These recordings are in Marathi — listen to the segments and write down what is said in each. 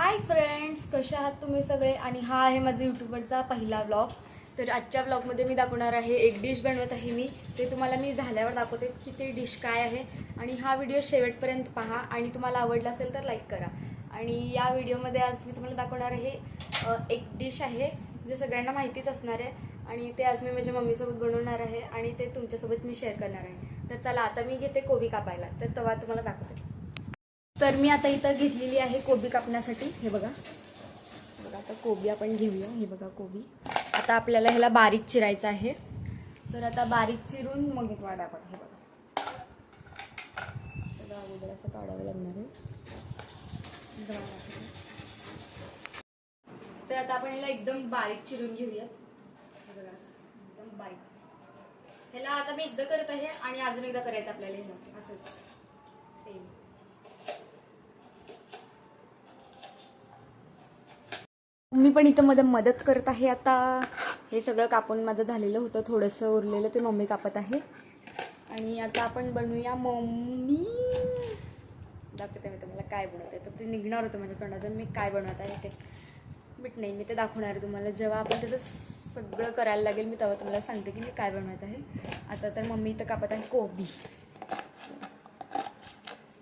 हाय फ्रेंड्स, कशा आहात तुम्ही सगळे? आणि हा आहे माझा यूट्यूबवरचा पहिला व्लॉग. तर आजच्या व्लॉगमध्ये मी दाखवणार आहे एक डिश बनवत आहे मी. ते तुम्हाला मी झाल्यावर दाखवते की ते डिश काय आहे. आणि हा व्हिडिओ शेवटपर्यंत पहा आणि तुम्हाला आवडला असेल तर लाईक करा. आणि या व्हिडिओमध्ये आज मी तुम्हाला दाखवणार आहे एक डिश आहे जे सगळ्यांना माहितीच असणार आहे. आणि ते आज मी माझ्या मम्मीसोबत बनवणार आहे आणि ते तुमच्यासोबत मी शेअर करणार आहे. तर चला आता मी घेते कोबी कापायला, तर तेव्हा तुम्हाला दाखवते. तर मी आता इथं घेतलेली आहे कोबी कापण्यासाठी. हे बघा आता कोबी आपण घेऊया. हे बघा कोबी आता आपल्याला ह्याला बारीक चिरायचं आहे. तर आता बारीक चिरून मग तुम्हाला दाखवते. हे बघा सगळं अगोदर असं काढावं लागणार आहे. तर आता आपण ह्याला एकदम बारीक चिरून घेऊयात. हे बघा एकदम बारीक. ह्याला आता मी एकदा करत आहे आणि अजून एकदा करायचं आपल्याला ह्याला असंच सेम. मी पण इथं मदत करत आहे. आता हे सगळं कापून माझं झालेलं होतं, थोडंसं उरलेलं ते मम्मी कापत आहे. आणि आता आपण बनवूया. मम्मी दाखवते मी तुम्हाला काय बनवत आहे. तर ते निघणार होतं माझ्या तोंडातून मी काय बनवत आहे ते, बट नाही, मी ते दाखवणार आहे तुम्हाला जेव्हा आपण त्याचं सगळं करायला लागेल. मी तेव्हा तुम्हाला सांगते की मी काय बनवत आहे. आता तर मम्मी इथं कापत आहे कोबी,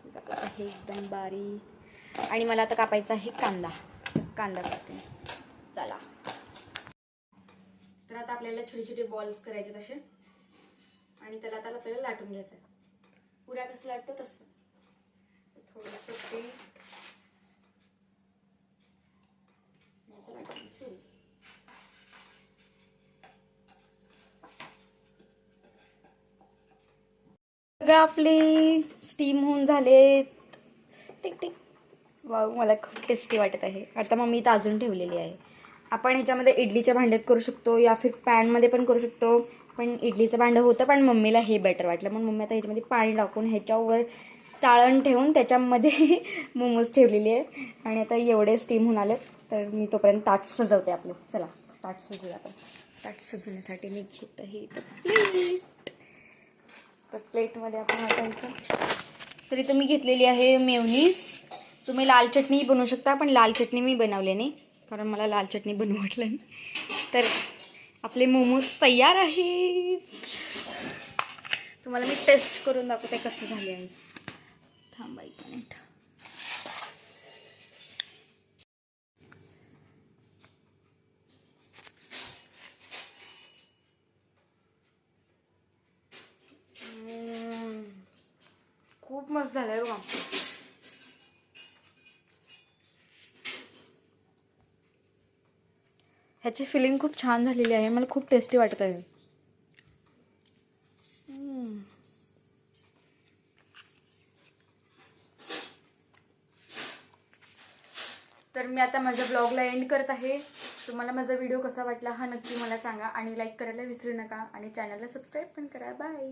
कापत आहे एकदम बारीक. आणि मला आता कापायचा आहे कांदा. कांदा कापते. चला तर आता आपल्याला छोटे छोटे बॉल्स करायचे तसे. आणि त्याला आता आपल्याला लाटून घ्यायचं. पुऱ्या कसं लाटतो तसं थोडंसं पीठ सुरू. बघा आपले स्टीम होऊन झाले. Tick tick. वाव, मला खूप टेस्टी वाटत आहे. आता मग मी ताजून ठेवलेली आहे. आपण ह्याच्यामध्ये इडलीच्या भांड्यात करू शकतो या फिर पॅनमध्ये पण करू शकतो. पण इडलीचं भांडं होतं पण मम्मीला हे बेटर वाटलं म्हणून मम्मी आता ह्याच्यामध्ये पाणी टाकून ह्याच्यावर चाळण ठेवून त्याच्यामध्ये मोमोज ठेवलेली आहे. आणि आता एवढे स्टीम होऊन आले तर मी तोपर्यंत ताट सजवते आपलं. चला ताट सजवूया आपण. ताट सजवण्यासाठी मी घेत आहे प्लेट. तर प्लेटमध्ये आपण आता इथं तर इथं मी घेतलेली आहे मेयोनीज. तुम्ही लाल चटणी बनवू शकता, पण लाल चटणी मी बनवले नाही कारण मला लाल चटणी बनवू वाटलं नाही. तर आपले मोमोज तयार आहेत. तुम्हाला मी टेस्ट करून दाखवते कसं झाले आहे. थांबा एक मिनिट. खूप मस्त झालंय बघा. ह्याची फिलिंग खूप छान झालेली आहे. मला खूप टेस्टी वाटत आहे. तर मी आता माझ्या ब्लॉगला एंड करत आहे. तुम्हाला माझा व्हिडिओ कसा वाटला हा नक्की मला सांगा आणि लाईक करायला विसरू नका आणि चॅनलला सबस्क्राईब पण करा. बाय.